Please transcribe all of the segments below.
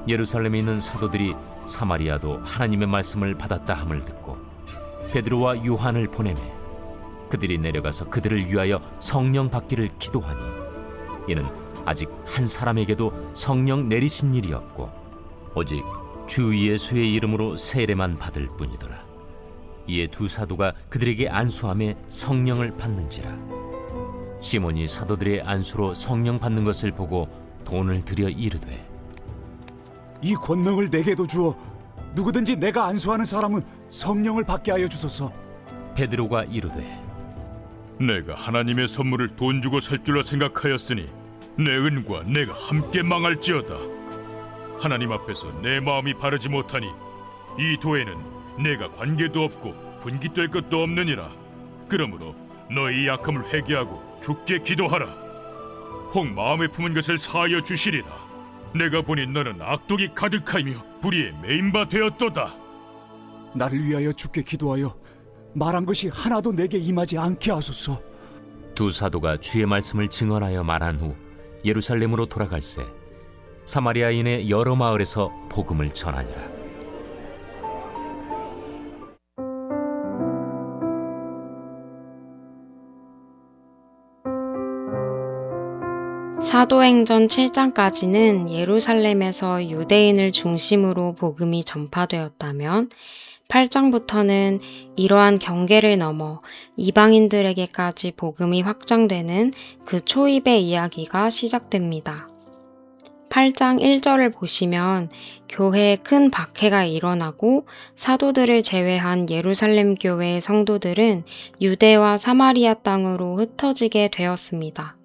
예루살렘에 있는 사도들이 사마리아도 하나님의 말씀을 받았다 함을 듣고 베드로와 요한을 보내매 그들이 내려가서 그들을 위하여 성령 받기를 기도하니 이는 아직 한 사람에게도 성령 내리신 일이 없고 오직 주 예수의 이름으로 세례만 받을 뿐이더라. 이에 두 사도가 그들에게 안수함에 성령을 받는지라. 시몬이 사도들의 안수로 성령 받는 것을 보고 돈을 들여 이르되 이 권능을 내게도 주어 누구든지 내가 안수하는 사람은 성령을 받게 하여 주소서. 베드로가 이르되 내가 하나님의 선물을 돈 주고 살 줄로 생각하였으니 내 은과 내가 함께 망할지어다. 하나님 앞에서 내 마음이 바르지 못하니 이 도에는 내가 관계도 없고 분깃될 것도 없느니라. 그러므로 너희 약함을 회개하고 주께 기도하라. 혹 마음에 품은 것을 사하여 주시리라. 내가 보니 너는 악독이 가득하며 불의에 매인 바 되었도다. 나를 위하여 주께 기도하여 말한 것이 하나도 내게 임하지 않게 하소서. 두 사도가 주의 말씀을 증언하여 말한 후 예루살렘으로 돌아갈새 사마리아인의 여러 마을에서 복음을 전하니라. 사도행전 7장까지는 예루살렘에서 유대인을 중심으로 복음이 전파되었다면 8장부터는 이러한 경계를 넘어 이방인들에게까지 복음이 확장되는 그 초입의 이야기가 시작됩니다. 8장 1절을 보시면 교회에 큰 박해가 일어나고 사도들을 제외한 예루살렘 교회의 성도들은 유대와 사마리아 땅으로 흩어지게 되었습니다.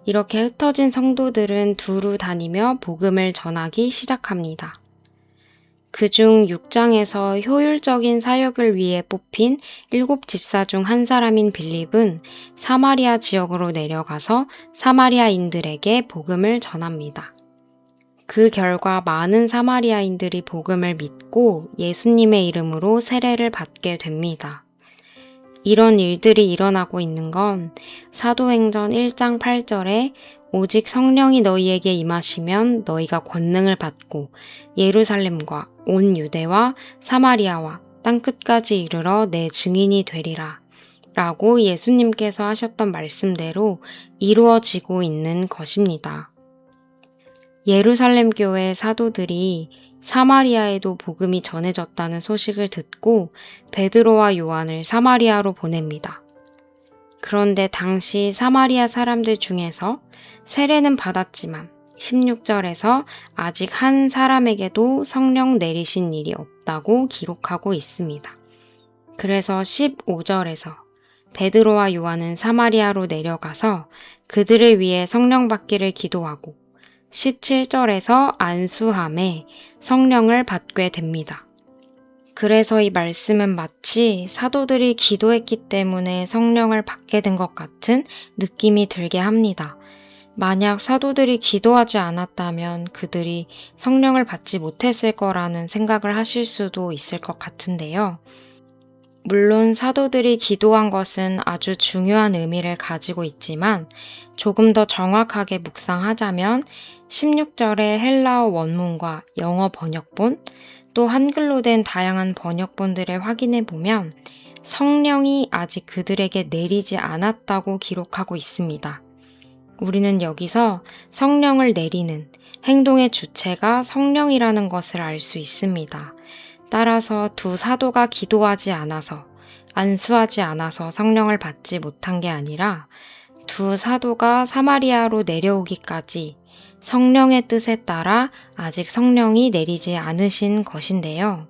이렇게 흩어진 성도들은 두루 다니며 복음을 전하기 시작합니다. 그중 6장에서 효율적인 사역을 위해 뽑힌 7집사 중 한 사람인 빌립은 사마리아 지역으로 내려가서 사마리아인들에게 복음을 전합니다. 그 결과 많은 사마리아인들이 복음을 믿고 예수님의 이름으로 세례를 받게 됩니다. 이런 일들이 일어나고 있는 건 사도행전 1장 8절에 오직 성령이 너희에게 임하시면 너희가 권능을 받고 예루살렘과 온 유대와 사마리아와 땅끝까지 이르러 내 증인이 되리라 라고 예수님께서 하셨던 말씀대로 이루어지고 있는 것입니다. 예루살렘 교회 사도들이 사마리아에도 복음이 전해졌다는 소식을 듣고 베드로와 요한을 사마리아로 보냅니다. 그런데 당시 사마리아 사람들 중에서 세례는 받았지만 16절에서 아직 한 사람에게도 성령 내리신 일이 없다고 기록하고 있습니다. 그래서 15절에서 베드로와 요한은 사마리아로 내려가서 그들을 위해 성령 받기를 기도하고 17절에서 안수함에 성령을 받게 됩니다. 그래서 이 말씀은 마치 사도들이 기도했기 때문에 성령을 받게 된 것 같은 느낌이 들게 합니다. 만약 사도들이 기도하지 않았다면 그들이 성령을 받지 못했을 거라는 생각을 하실 수도 있을 것 같은데요. 물론 사도들이 기도한 것은 아주 중요한 의미를 가지고 있지만 조금 더 정확하게 묵상하자면 16절의 헬라어 원문과 영어 번역본, 또 한글로 된 다양한 번역본들을 확인해 보면 성령이 아직 그들에게 내리지 않았다고 기록하고 있습니다. 우리는 여기서 성령을 내리는 행동의 주체가 성령이라는 것을 알 수 있습니다. 따라서 두 사도가 기도하지 않아서, 안수하지 않아서 성령을 받지 못한 게 아니라 두 사도가 사마리아로 내려오기까지 성령의 뜻에 따라 아직 성령이 내리지 않으신 것인데요.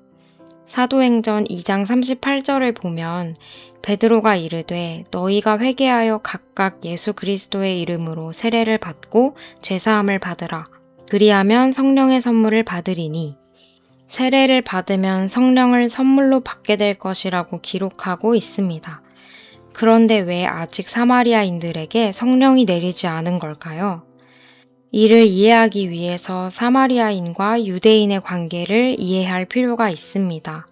사도행전 2장 38절을 보면 베드로가 이르되 너희가 회개하여 각각 예수 그리스도의 이름으로 세례를 받고 죄사함을 받으라. 그리하면 성령의 선물을 받으리니 세례를 받으면 성령을 선물로 받게 될 것이라고 기록하고 있습니다. 그런데 왜 아직 사마리아인들에게 성령이 내리지 않은 걸까요? 이를 이해하기 위해서 사마리아인과 유대인의 관계를 이해할 필요가 있습니다.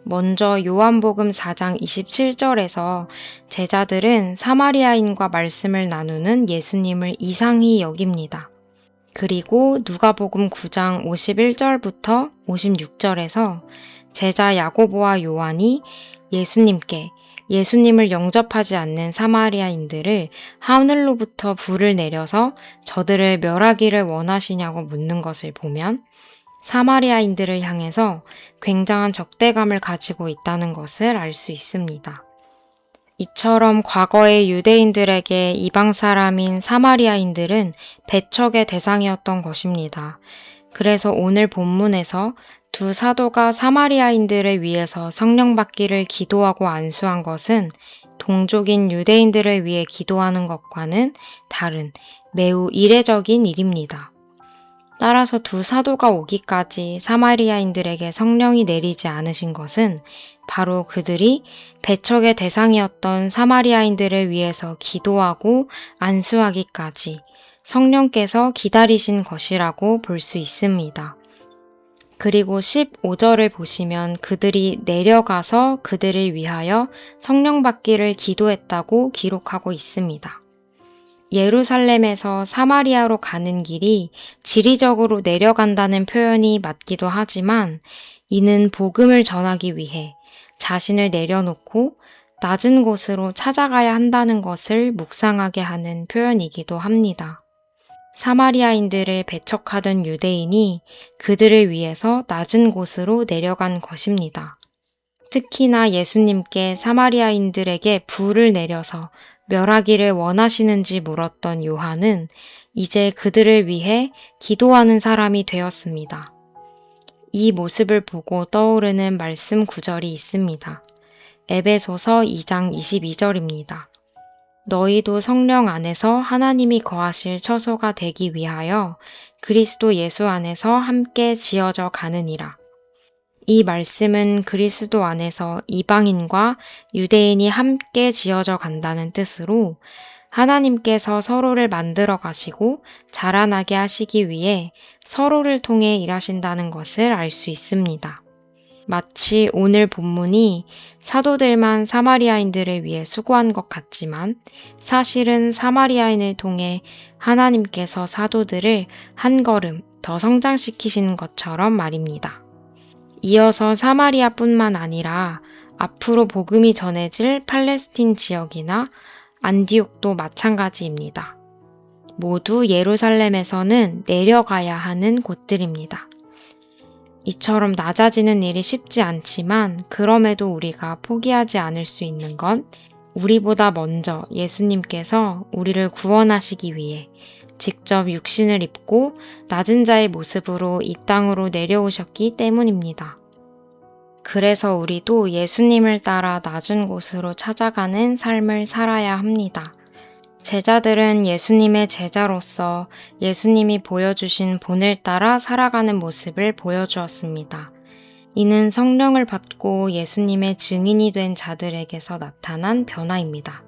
먼저 요한복음 4장 27절에서 제자들은 사마리아인과 말씀을 나누는 예수님을 이상히 여깁니다. 그리고 누가복음 9장 51절부터 56절에서 제자 야고보와 요한이 예수님을 영접하지 않는 사마리아인들을 하늘로부터 불을 내려서 저들을 멸하기를 원하시냐고 묻는 것을 보면 사마리아인들을 향해서 굉장한 적대감을 가지고 있다는 것을 알 수 있습니다. 이처럼 과거의 유대인들에게 이방 사람인 사마리아인들은 배척의 대상이었던 것입니다. 그래서 오늘 본문에서 두 사도가 사마리아인들을 위해서 성령 받기를 기도하고 안수한 것은 동족인 유대인들을 위해 기도하는 것과는 다른 매우 이례적인 일입니다. 따라서 두 사도가 오기까지 사마리아인들에게 성령이 내리지 않으신 것은 바로 그들이 배척의 대상이었던 사마리아인들을 위해서 기도하고 안수하기까지 성령께서 기다리신 것이라고 볼 수 있습니다. 그리고 15절을 보시면 그들이 내려가서 그들을 위하여 성령 받기를 기도했다고 기록하고 있습니다. 예루살렘에서 사마리아로 가는 길이 지리적으로 내려간다는 표현이 맞기도 하지만 이는 복음을 전하기 위해 자신을 내려놓고 낮은 곳으로 찾아가야 한다는 것을 묵상하게 하는 표현이기도 합니다. 사마리아인들을 배척하던 유대인이 그들을 위해서 낮은 곳으로 내려간 것입니다. 특히나 예수님께 사마리아인들에게 불을 내려서 멸하기를 원하시는지 물었던 요한은 이제 그들을 위해 기도하는 사람이 되었습니다. 이 모습을 보고 떠오르는 말씀 구절이 있습니다. 에베소서 2장 22절입니다. 너희도 성령 안에서 하나님이 거하실 처소가 되기 위하여 그리스도 예수 안에서 함께 지어져 가느니라. 이 말씀은 그리스도 안에서 이방인과 유대인이 함께 지어져 간다는 뜻으로 하나님께서 서로를 만들어 가시고 자라나게 하시기 위해 서로를 통해 일하신다는 것을 알 수 있습니다. 마치 오늘 본문이 사도들만 사마리아인들을 위해 수고한 것 같지만 사실은 사마리아인을 통해 하나님께서 사도들을 한 걸음 더 성장시키시는 것처럼 말입니다. 이어서 사마리아뿐만 아니라 앞으로 복음이 전해질 팔레스틴 지역이나 안디옥도 마찬가지입니다. 모두 예루살렘에서는 내려가야 하는 곳들입니다. 이처럼 낮아지는 일이 쉽지 않지만 그럼에도 우리가 포기하지 않을 수 있는 건 우리보다 먼저 예수님께서 우리를 구원하시기 위해 직접 육신을 입고 낮은 자의 모습으로 이 땅으로 내려오셨기 때문입니다. 그래서 우리도 예수님을 따라 낮은 곳으로 찾아가는 삶을 살아야 합니다. 제자들은 예수님의 제자로서 예수님이 보여주신 본을 따라 살아가는 모습을 보여주었습니다. 이는 성령을 받고 예수님의 증인이 된 자들에게서 나타난 변화입니다.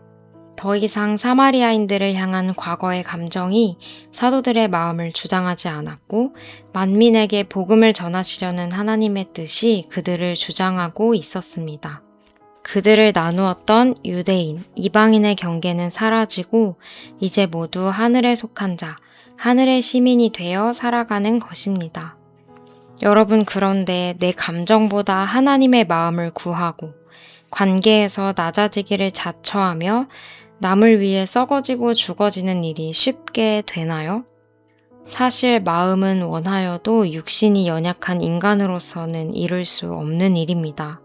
더 이상 사마리아인들을 향한 과거의 감정이 사도들의 마음을 주장하지 않았고 만민에게 복음을 전하시려는 하나님의 뜻이 그들을 주장하고 있었습니다. 그들을 나누었던 유대인, 이방인의 경계는 사라지고 이제 모두 하늘에 속한 자, 하늘의 시민이 되어 살아가는 것입니다. 여러분, 그런데 내 감정보다 하나님의 마음을 구하고 관계에서 낮아지기를 자처하며 남을 위해 썩어지고 죽어지는 일이 쉽게 되나요? 사실 마음은 원하여도 육신이 연약한 인간으로서는 이룰 수 없는 일입니다.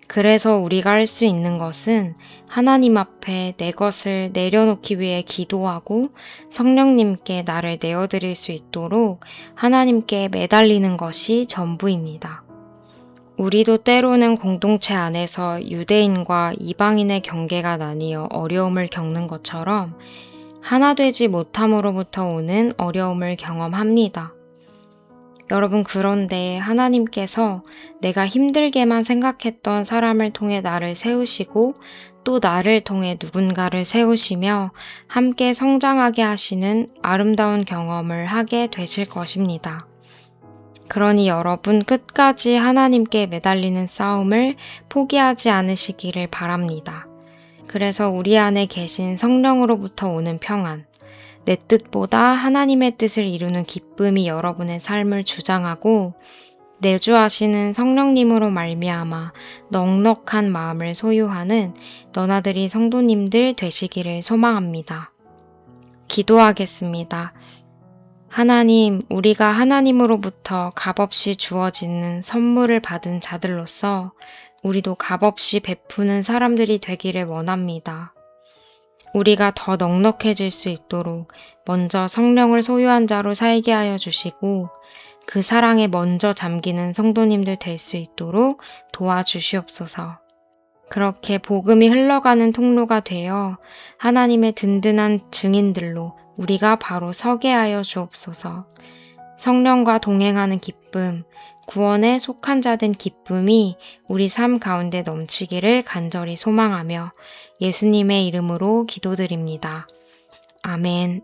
그래서 우리가 할 수 있는 것은 하나님 앞에 내 것을 내려놓기 위해 기도하고 성령님께 나를 내어드릴 수 있도록 하나님께 매달리는 것이 전부입니다. 우리도 때로는 공동체 안에서 유대인과 이방인의 경계가 나뉘어 어려움을 겪는 것처럼 하나 되지 못함으로부터 오는 어려움을 경험합니다. 여러분, 그런데 하나님께서 내가 힘들게만 생각했던 사람을 통해 나를 세우시고 또 나를 통해 누군가를 세우시며 함께 성장하게 하시는 아름다운 경험을 하게 되실 것입니다. 그러니 여러분, 끝까지 하나님께 매달리는 싸움을 포기하지 않으시기를 바랍니다. 그래서 우리 안에 계신 성령으로부터 오는 평안, 내 뜻보다 하나님의 뜻을 이루는 기쁨이 여러분의 삶을 주장하고 내주하시는 성령님으로 말미암아 넉넉한 마음을 소유하는 너나들이 성도님들 되시기를 소망합니다. 기도하겠습니다. 하나님, 우리가 하나님으로부터 값없이 주어지는 선물을 받은 자들로서 우리도 값없이 베푸는 사람들이 되기를 원합니다. 우리가 더 넉넉해질 수 있도록 먼저 성령을 소유한 자로 살게 하여 주시고 그 사랑에 먼저 잠기는 성도님들 될 수 있도록 도와주시옵소서. 그렇게 복음이 흘러가는 통로가 되어 하나님의 든든한 증인들로 우리가 바로 서게 하여 주옵소서. 성령과 동행하는 기쁨, 구원에 속한 자 된 기쁨이 우리 삶 가운데 넘치기를 간절히 소망하며 예수님의 이름으로 기도드립니다. 아멘.